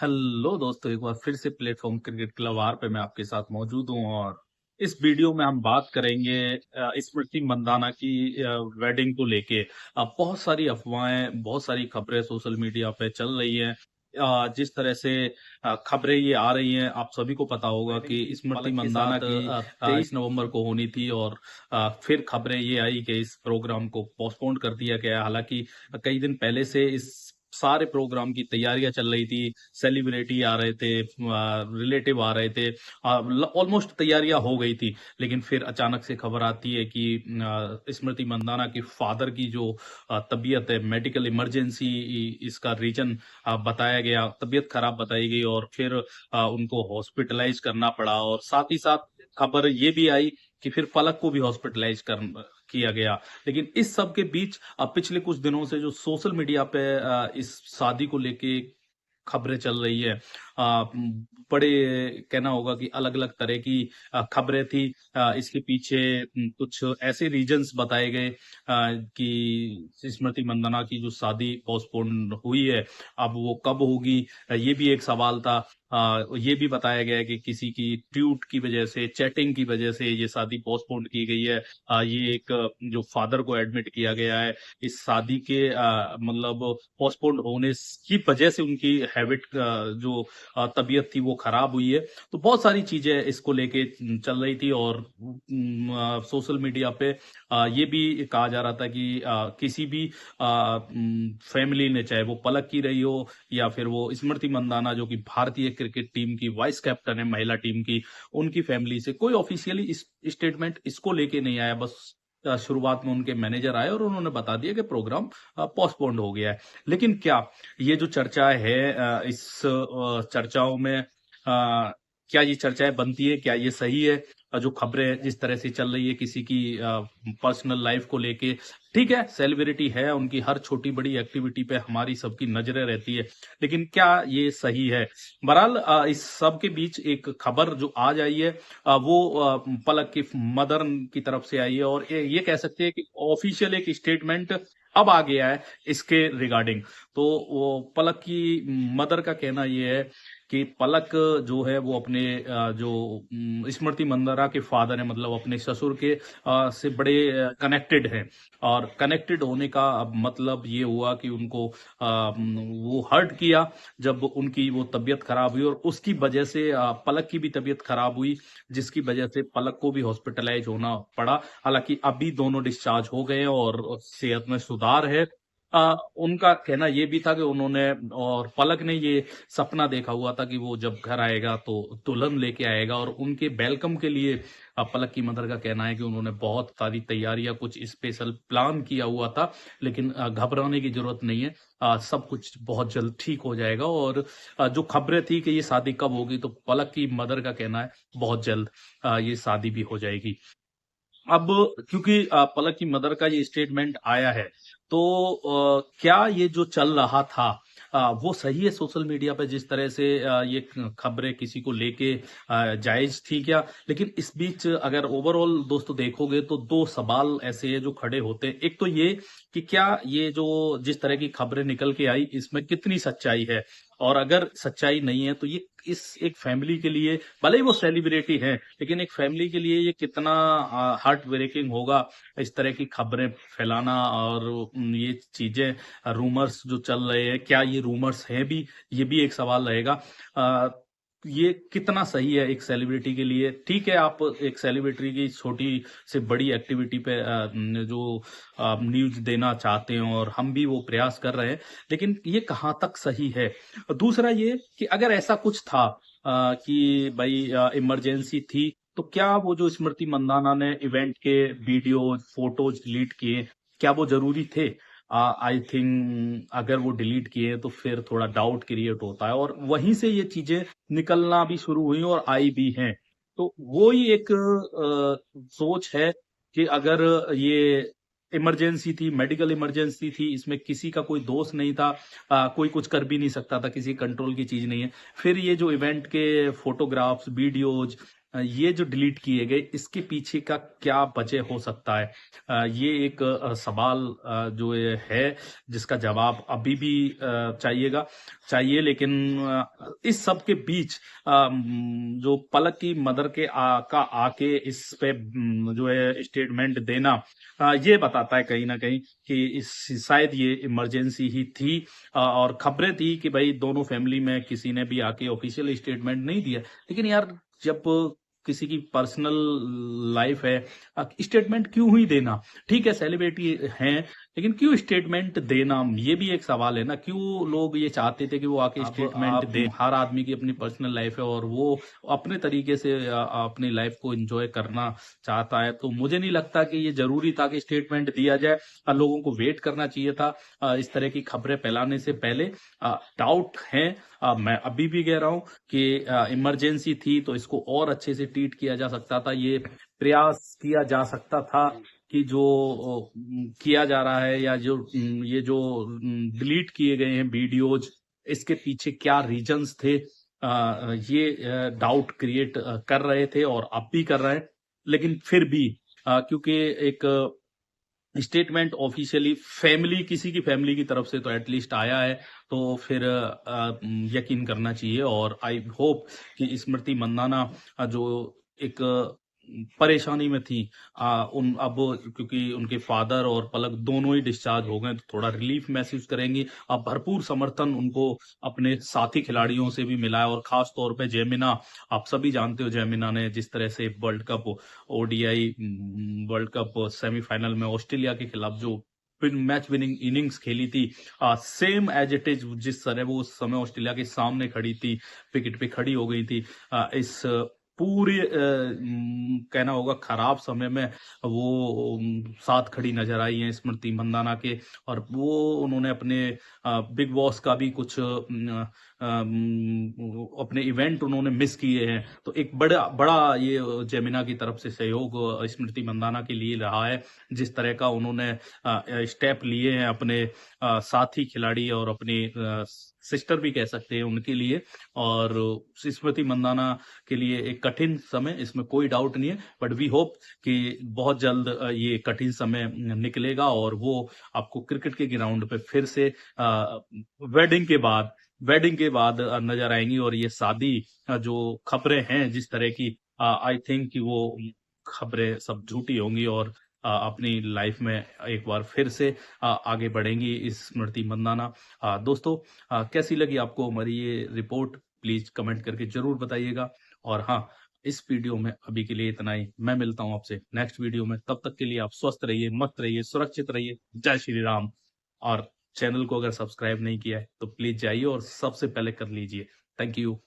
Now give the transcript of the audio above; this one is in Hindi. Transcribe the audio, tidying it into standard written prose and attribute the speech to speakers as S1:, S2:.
S1: हेलो दोस्तों, एक बार फिर से प्लेटफॉर्म क्रिकेट क्लब आर पे मैं आपके साथ मौजूद हूँ और इस वीडियो में हम बात करेंगे स्मृति मंदाना की वेडिंग को लेके। बहुत सारी अफवाहें, बहुत सारी खबरें सोशल मीडिया पे चल रही हैं। जिस तरह से खबरें ये आ रही हैं, आप सभी को पता होगा कि स्मृति मंदाना की 23 नवंबर को होनी थी और फिर खबरें ये आई कि इस प्रोग्राम को पोस्टपोन कर दिया गया। हालांकि कई दिन पहले से इस सारे प्रोग्राम की तैयारियां चल रही थी। सेलिब्रिटी आ रहे थे, रिलेटिव आ रहे थे, ऑलमोस्ट तैयारियां हो गई थी। लेकिन फिर अचानक से खबर आती है कि स्मृति मंदाना की फादर की जो तबीयत है, मेडिकल इमरजेंसी इसका रीजन बताया गया, तबीयत खराब बताई गई और फिर उनको हॉस्पिटलाइज करना पड़ा। और साथ ही साथ खबर ये भी आई कि फिर पलक को भी हॉस्पिटलाइज कर किया गया। लेकिन इस सब के बीच पिछले कुछ दिनों से जो सोशल मीडिया पे इस शादी को लेके खबरें चल रही है, बड़े कहना होगा कि अलग अलग तरह की खबरें थी। इसके पीछे कुछ ऐसे रीजंस बताए गए कि स्मृति मंदाना की जो शादी पोस्टपोन हुई है, अब वो कब होगी, ये भी एक सवाल था। ये भी बताया गया है कि किसी की ट्वीट की वजह से, चैटिंग की वजह से ये शादी पोस्टपोन की गई है। ये एक जो फादर को एडमिट किया गया है, इस शादी के मतलब पोस्टपोन होने की वजह से उनकी हैबिट जो तबीयत थी वो खराब हुई है। तो बहुत सारी चीजें इसको लेके चल रही थी और सोशल मीडिया पे ये भी कहा जा रहा था कि किसी भी फैमिली ने, चाहे वो पलक की रही हो या फिर वो स्मृति मंदाना जो कि भारतीय क्रिकेट टीम की वाइस कैप्टन है, महिला टीम की, उनकी फैमिली से कोई ऑफिशियली स्टेटमेंट इसको लेके नहीं आया। बस शुरुआत में उनके मैनेजर आए और उन्होंने बता दिया कि प्रोग्राम पोस्टपोन्ड हो गया है। लेकिन क्या ये जो चर्चा है, इस चर्चाओं में क्या ये चर्चाएं बनती है, क्या ये सही है? जो खबरें जिस तरह से चल रही है किसी की पर्सनल लाइफ को लेके, ठीक है, सेलिब्रिटी है, उनकी हर छोटी बड़ी एक्टिविटी पे हमारी सबकी नजरें रहती है, लेकिन क्या ये सही है? बहरहाल इस सब के बीच एक खबर जो आज आई है, वो पलक की मदर की तरफ से आई है और ये कह सकते हैं कि ऑफिशियल एक स्टेटमेंट अब आ गया है इसके रिगार्डिंग। तो वो पलक की मदर का कहना ये है कि पलक जो है वो अपने जो स्मृति मंदाना के फादर है, मतलब अपने ससुर के से बड़े कनेक्टेड हैं। और कनेक्टेड होने का अब मतलब ये हुआ कि उनको वो हर्ट किया जब उनकी वो तबीयत खराब हुई और उसकी वजह से पलक की भी तबीयत खराब हुई, जिसकी वजह से पलक को भी हॉस्पिटलाइज होना पड़ा। हालांकि अभी दोनों डिस्चार्ज हो गए हैं और सेहत में सुधार है। उनका कहना ये भी था कि उन्होंने और पलक ने ये सपना देखा हुआ था कि वो जब घर आएगा तो दुल्हन लेके आएगा और उनके वेलकम के लिए पलक की मदर का कहना है कि उन्होंने बहुत सारी तैयारियां, कुछ स्पेशल प्लान किया हुआ था। लेकिन घबराने की जरूरत नहीं है, सब कुछ बहुत जल्द ठीक हो जाएगा। और जो खबरें थी कि ये शादी कब होगी, तो पलक की मदर का कहना है बहुत जल्द ये शादी भी हो जाएगी। अब क्योंकि पलक की मदर का ये स्टेटमेंट आया है, तो क्या ये जो चल रहा था वो सही है सोशल मीडिया पे, जिस तरह से ये खबरें किसी को लेके जायज थी क्या? लेकिन इस बीच अगर ओवरऑल दोस्तों देखोगे तो दो सवाल ऐसे हैं जो खड़े होते हैं। एक तो ये कि क्या ये जो जिस तरह की खबरें निकल के आई, इसमें कितनी सच्चाई है? और अगर सच्चाई नहीं है तो ये इस एक फैमिली के लिए, भले ही वो सेलिब्रिटी है, लेकिन एक फैमिली के लिए ये कितना हार्ट ब्रेकिंग होगा इस तरह की खबरें फैलाना। और ये चीजें, रूमर्स जो चल रहे हैं, क्या ये रूमर्स हैं भी, ये भी एक सवाल रहेगा। अ, ये कितना सही है एक सेलिब्रिटी के लिए? ठीक है, आप एक सेलिब्रिटी की छोटी से बड़ी एक्टिविटी पे जो न्यूज देना चाहते हैं और हम भी वो प्रयास कर रहे हैं, लेकिन ये कहाँ तक सही है? दूसरा ये कि अगर ऐसा कुछ था कि भाई इमरजेंसी थी, तो क्या वो जो स्मृति मंदाना ने इवेंट के वीडियो फोटोज डिलीट किए, क्या वो जरूरी थे? आई थिंक अगर वो डिलीट किए तो फिर थोड़ा डाउट क्रिएट होता है और वहीं से ये चीजें निकलना भी शुरू हुई और आई भी हैं। तो वो ही एक सोच है कि अगर ये इमरजेंसी थी, मेडिकल इमरजेंसी थी, इसमें किसी का कोई दोष नहीं था, कोई कुछ कर भी नहीं सकता था, किसी कंट्रोल की चीज नहीं है। फिर ये जो इवेंट के फोटोग्राफ्स, वीडियोज ये जो डिलीट किए गए इसके पीछे का क्या वजह हो सकता है? ये एक सवाल जो ये है जिसका जवाब अभी भी चाहिए, लेकिन इस सब के बीच जो पलक की मदर का आके इस पे जो है स्टेटमेंट देना ये बताता है कहीं ना कहीं कि इस शायद ये इमरजेंसी ही थी। और खबरें थी कि भाई दोनों फैमिली में किसी ने भी आके ऑफिशियल स्टेटमेंट नहीं दिया, लेकिन यार जब किसी की पर्सनल लाइफ है, स्टेटमेंट क्यों ही देना? ठीक है, सेलिब्रिटी हैं, लेकिन क्यों स्टेटमेंट देना? ये भी एक सवाल है ना, क्यों लोग ये चाहते थे कि वो आके स्टेटमेंट दे? हर आदमी की अपनी पर्सनल लाइफ है और वो अपने तरीके से अपनी लाइफ को एंजॉय करना चाहता है, तो मुझे नहीं लगता कि ये जरूरी था कि स्टेटमेंट दिया जाए। लोगों को वेट करना चाहिए था इस तरह की खबरें फैलाने से पहले। डाउट है, मैं अभी भी कह रहा हूं कि इमरजेंसी थी तो इसको और अच्छे से ट्रीट किया जा सकता था। ये प्रयास किया जा सकता था कि जो किया जा रहा है या जो ये जो डिलीट किए गए हैं वीडियोज, इसके पीछे क्या रीजंस थे, ये डाउट क्रिएट कर रहे थे और अब भी कर रहे हैं। लेकिन फिर भी क्योंकि एक स्टेटमेंट ऑफिशियली फैमिली, किसी की फैमिली की तरफ से तो एटलीस्ट आया है, तो फिर यकीन करना चाहिए। और आई होप कि स्मृति मंदाना जो एक परेशानी में थी, उन अब क्योंकि उनके फादर और पलक दोनों ही डिस्चार्ज हो गए, तो थोड़ा रिलीफ महसूस करेंगी। अब भरपूर समर्थन उनको अपने साथी खिलाड़ियों से भी मिला है, और खास तौर पे जेमिना। आप सभी जानते हो जेमिना ने जिस तरह से world cup ODI world cup semifinal में ऑस्ट्रेलिया के खिलाफ जो मैच विनिंग इनिंग्स खेली थी, सेम एज इट इज जिस तरह वो उस समय ऑस्ट्रेलिया के सामने खड़ी थी, विकेट पे खड़ी हो गई थी, इस पूरे कहना होगा खराब समय में वो साथ खड़ी नजर आई है स्मृति मंदाना के। और वो उन्होंने अपने बिग बॉस का भी कुछ अपने इवेंट उन्होंने मिस किए हैं, तो एक बड़ा बड़ा ये जेमिना की तरफ से सहयोग स्मृति मंदाना के लिए रहा है। जिस तरह का उन्होंने स्टेप लिए हैं अपने साथी खिलाड़ी और अपनी सिस्टर भी कह सकते हैं उनके लिए, और स्मृति मंदाना के लिए एक कठिन समय, इसमें कोई डाउट नहीं है। बट वी होप कि बहुत जल्द ये कठिन समय निकलेगा और वो आपको क्रिकेट के ग्राउंड पे फिर से वेडिंग के बाद नजर आएंगी। और ये शादी जो खबरें हैं जिस तरह की, आई थिंक कि वो खबरें सब झूठी होंगी और अपनी लाइफ में एक बार फिर से आगे बढ़ेंगी इस स्मृति मंदाना। दोस्तों, कैसी लगी आपको हमारी ये रिपोर्ट? प्लीज कमेंट करके जरूर बताइएगा। और हाँ, इस वीडियो में अभी के लिए इतना ही। मैं मिलता हूं आपसे नेक्स्ट वीडियो में, तब तक के लिए आप स्वस्थ रहिए, मस्त रहिए, सुरक्षित रहिए। जय श्री राम। और चैनल को अगर सब्सक्राइब नहीं किया है तो प्लीज जाइए और सबसे पहले कर लीजिए। Thank you.